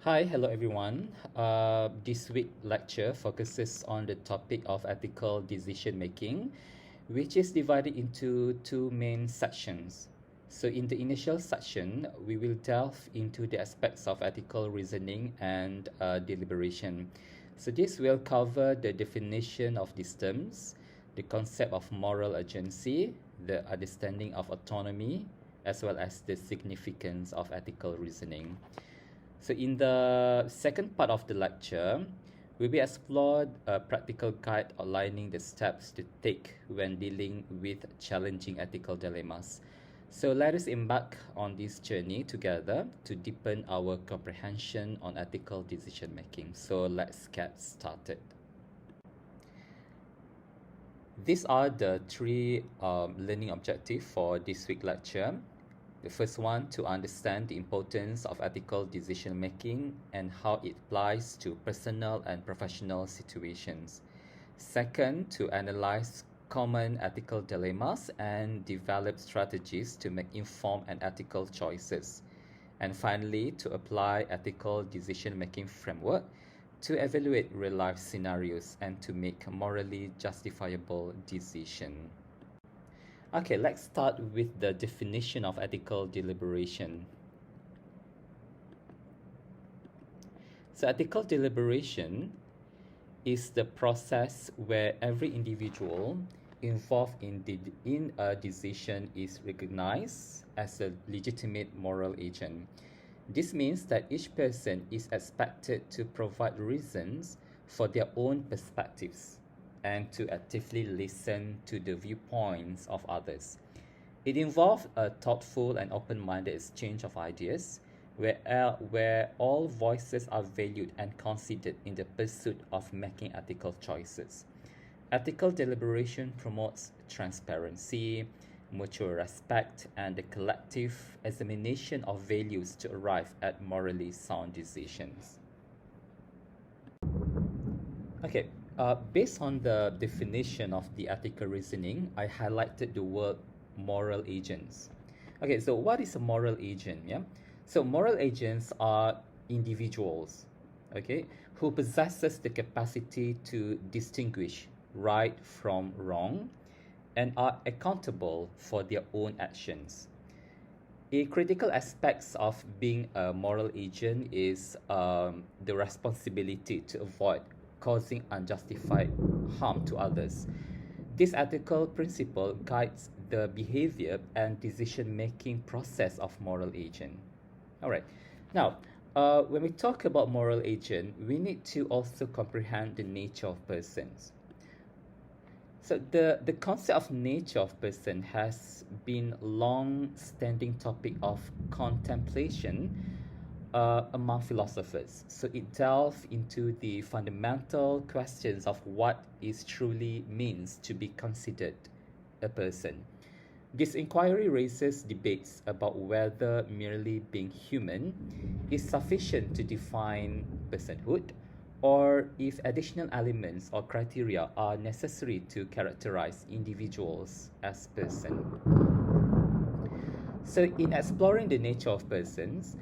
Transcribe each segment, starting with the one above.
Hi, hello everyone. This week lecture focuses on the topic of ethical decision making, which is divided into two main sections. So, in the initial section, we will delve into the aspects of ethical reasoning and deliberation. So, this will cover the definition of these terms, the concept of moral agency, the understanding of autonomy, as well as the significance of ethical reasoning. So in the second part of the lecture, we will explore a practical guide outlining the steps to take when dealing with challenging ethical dilemmas. So let us embark on this journey together to deepen our comprehension on ethical decision making. So let's get started. These are the three learning objectives for this week lecture. The first one, to understand the importance of ethical decision making and how it applies to personal and professional situations. Second, to analyze common ethical dilemmas and develop strategies to make informed and ethical choices. And finally, to apply ethical decision making framework to evaluate real life scenarios and to make morally justifiable decisions. Okay, let's start with the definition of ethical deliberation. So, ethical deliberation is the process where every individual involved in a decision is recognized as a legitimate moral agent. This means that each person is expected to provide reasons for their own perspectives and to actively listen to the viewpoints of others. It involves a thoughtful and open-minded exchange of ideas where all voices are valued and considered in the pursuit of making ethical choices. Ethical deliberation promotes transparency, mutual respect, and the collective examination of values to arrive at morally sound decisions. Okay, based on the definition of the ethical reasoning, I highlighted the word moral agents. Okay, so what is a moral agent? Yeah, so moral agents are individuals, okay, who possesses the capacity to distinguish right from wrong and are accountable for their own actions. A critical aspects of being a moral agent is the responsibility to avoid causing unjustified harm to others. This ethical principle guides the behavior and decision-making process of moral agent. All right. Now, when we talk about moral agent, we need to also comprehend the nature of persons. So the concept of nature of person has been long-standing topic of contemplation among philosophers. So it delves into the fundamental questions of what is truly means to be considered a person. This inquiry raises debates about whether merely being human is sufficient to define personhood, or if additional elements or criteria are necessary to characterize individuals as person. So in exploring the nature of persons,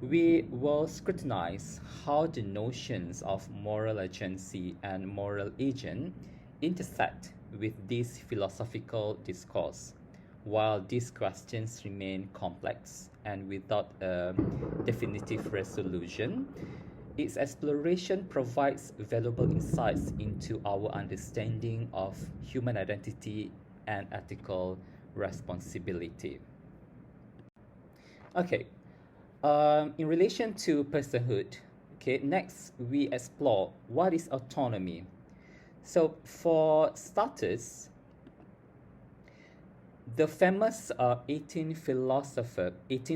we will scrutinize how the notions of moral agency and moral agent intersect with this philosophical discourse. While these questions remain complex and without a definitive resolution, its exploration provides valuable insights into our understanding of human identity and ethical responsibility. Okay, in relation to personhood, okay, next we explore what is autonomy. So, for starters, the famous 18th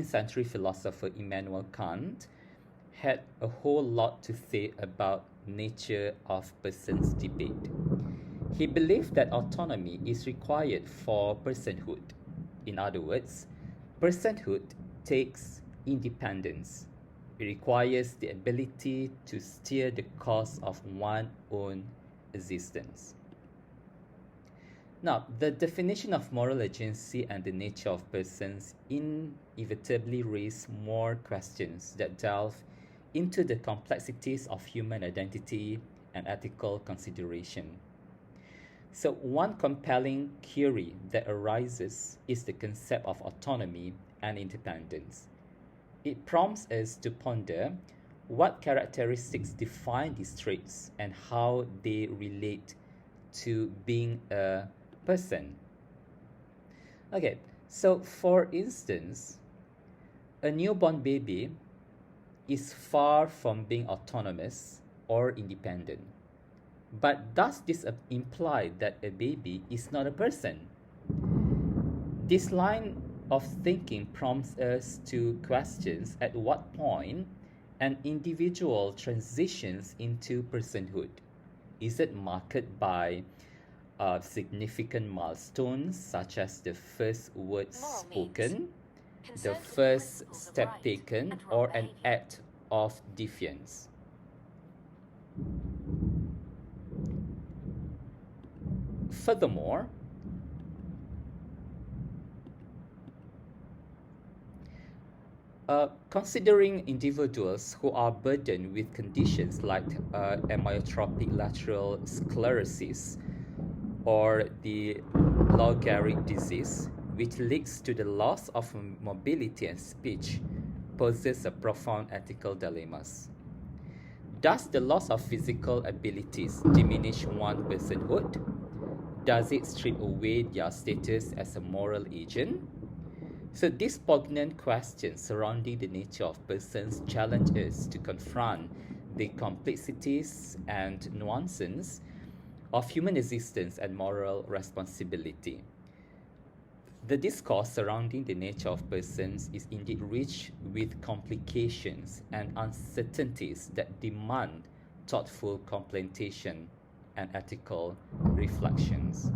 century philosopher Immanuel Kant had a whole lot to say about nature of persons debate. He believed that autonomy is required for personhood. In other words, personhood takes independence. It requires the ability to steer the course of one's own existence. Now, the definition of moral agency and the nature of persons inevitably raise more questions that delve into the complexities of human identity and ethical consideration. So, one compelling query that arises is the concept of autonomy and independence. It prompts us to ponder what characteristics define these traits and how they relate to being a person. Okay, so for instance, a newborn baby is far from being autonomous or independent. But does this imply that a baby is not a person? This line of thinking prompts us to questions at what point an individual transitions into personhood. Is it marked by significant milestones such as the first word spoken, the first step taken, or an act of defiance? Furthermore, considering individuals who are burdened with conditions like amyotrophic lateral sclerosis or the Lou Gehrig disease, which leads to the loss of mobility and speech, poses a profound ethical dilemmas. Does the loss of physical abilities diminish one's personhood? Does it strip away their status as a moral agent? So these poignant questions surrounding the nature of persons challenge us to confront the complexities and nuances of human existence and moral responsibility. The discourse surrounding the nature of persons is indeed rich with complications and uncertainties that demand thoughtful contemplation and ethical reflections.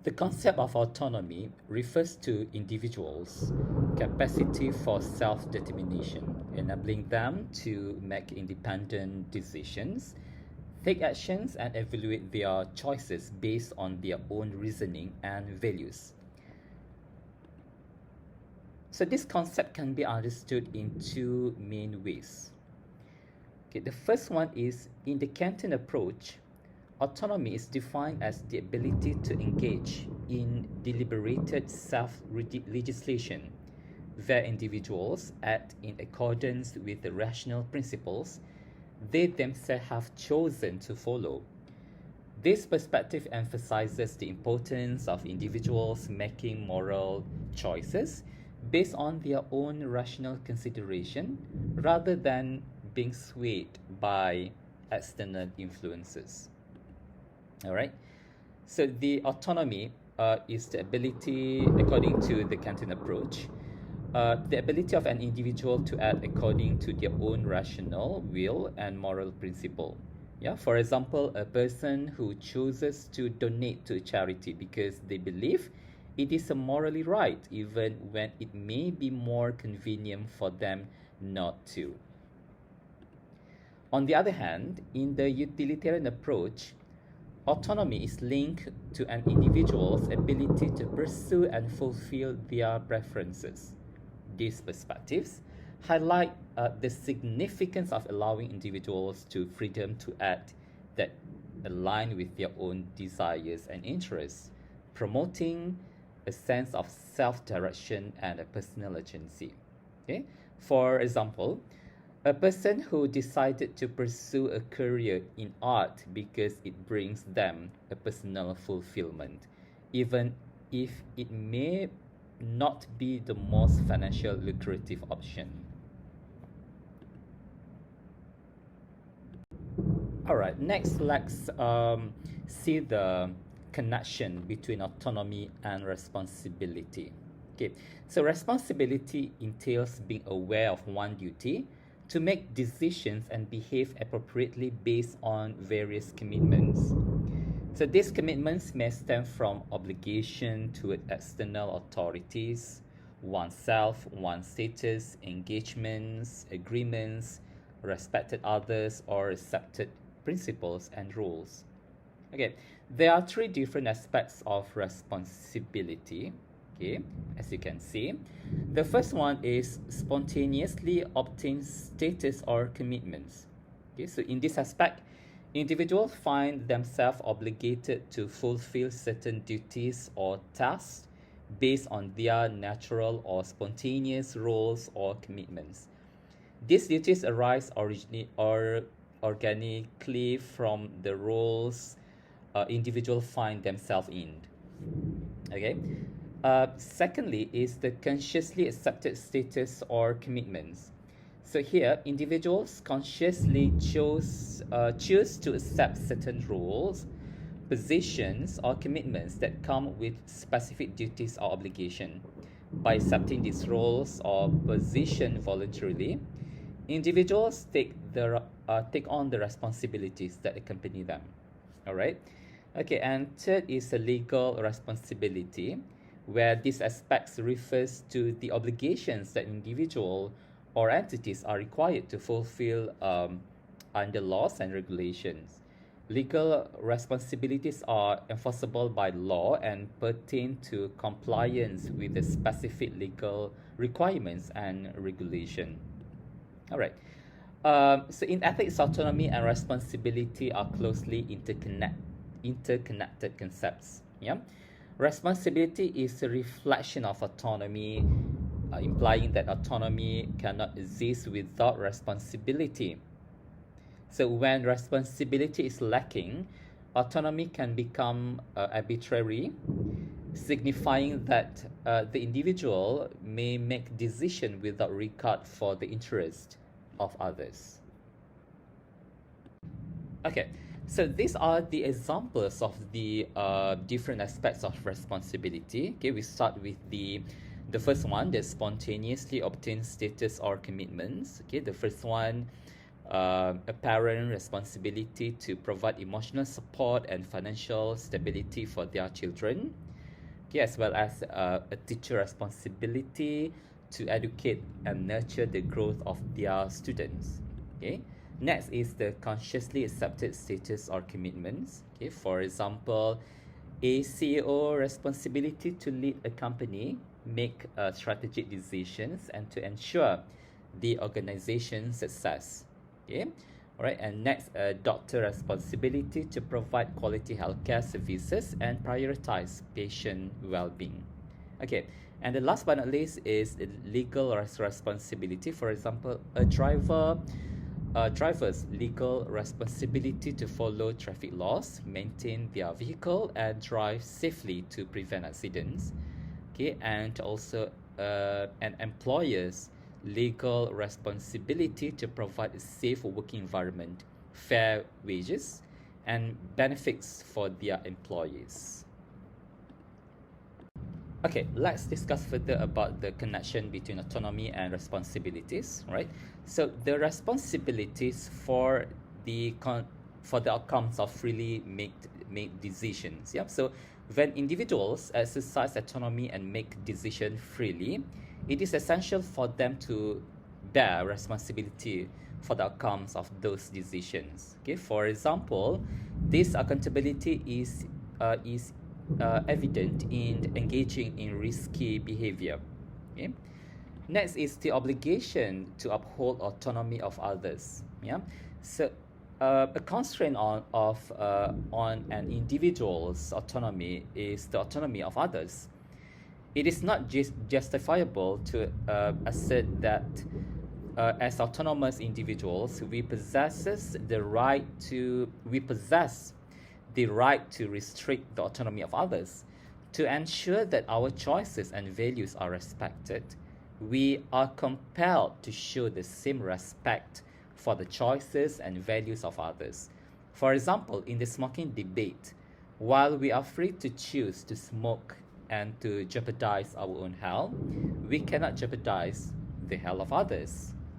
The concept of autonomy refers to individuals' capacity for self-determination, enabling them to make independent decisions, take actions, and evaluate their choices based on their own reasoning and values. So this concept can be understood in two main ways. Okay, the first one is in the Kantian approach, autonomy is defined as the ability to engage in deliberated self-legislation, where individuals act in accordance with the rational principles they themselves have chosen to follow. This perspective emphasizes the importance of individuals making moral choices based on their own rational consideration rather than being swayed by external influences. All right. So the autonomy is the ability, according to the Kantian approach, the ability of an individual to act according to their own rational will and moral principle. Yeah. For example, a person who chooses to donate to a charity because they believe it is morally right, even when it may be more convenient for them not to. On the other hand, in the utilitarian approach, autonomy is linked to an individual's ability to pursue and fulfill their preferences. These perspectives highlight the significance of allowing individuals to freedom to act that align with their own desires and interests, promoting a sense of self-direction and a personal agency. Okay? For example, a person who decided to pursue a career in art because it brings them a personal fulfillment, even if it may not be the most financially lucrative option. All right, next let's see the connection between autonomy and responsibility. Okay, so responsibility entails being aware of one duty to make decisions and behave appropriately based on various commitments. So these commitments may stem from obligation toward external authorities, oneself, one's status, engagements, agreements, respected others, or accepted principles and rules. Okay, there are three different aspects of responsibility. Okay, as you can see. The first one is spontaneously obtain status or commitments. Okay, so in this aspect, individuals find themselves obligated to fulfill certain duties or tasks based on their natural or spontaneous roles or commitments. These duties arise organically from the roles individuals find themselves in. Okay. Secondly, is the consciously accepted status or commitments. So here, individuals consciously choose to accept certain roles, positions, or commitments that come with specific duties or obligation. By accepting these roles or position voluntarily, individuals take on the responsibilities that accompany them. All right. Okay, and third is a legal responsibility, where this aspect refers to the obligations that individual or entities are required to fulfill under laws and regulations. Legal responsibilities are enforceable by law and pertain to compliance with the specific legal requirements and regulation. All right. So in ethics, autonomy and responsibility are closely interconnected concepts. Yeah. Responsibility is a reflection of autonomy, implying that autonomy cannot exist without responsibility. So when responsibility is lacking, autonomy can become arbitrary, signifying that the individual may make decisions without regard for the interest of others. Okay, so these are the examples of the different aspects of responsibility. Okay, we start with the first one, the spontaneously obtained status or commitments. Okay, the first one, a parent responsibility to provide emotional support and financial stability for their children. Okay, as well as a teacher responsibility to educate and nurture the growth of their students. Okay. Next is the consciously accepted status or commitments. Okay, for example, a CEO responsibility to lead a company, make strategic decisions, and to ensure the organization's success. Okay, all right. And next, a doctor responsibility to provide quality healthcare services and prioritize patient well-being. Okay, and the last but not least is legal responsibility. For example, driver's legal responsibility to follow traffic laws, maintain their vehicle, and drive safely to prevent accidents. Okay, and also an employer's legal responsibility to provide a safe working environment, fair wages, and benefits for their employees. Okay, let's discuss further about the connection between autonomy and responsibilities, right? So the responsibilities for for the outcomes of freely make decisions. Yeah. So when individuals exercise autonomy and make decisions freely, it is essential for them to bear responsibility for the outcomes of those decisions. Okay. For example, this accountability is evident in engaging in risky behavior. Okay. Next is the obligation to uphold autonomy of others. Yeah. So a constraint on an individual's autonomy is the autonomy of others. It is not just justifiable to assert that as autonomous individuals we possess the right to restrict the autonomy of others. To ensure that our choices and values are respected, we are compelled to show the same respect for the choices and values of others. For example, in the smoking debate, while we are free to choose to smoke and to jeopardize our own health, we cannot jeopardize the health of others.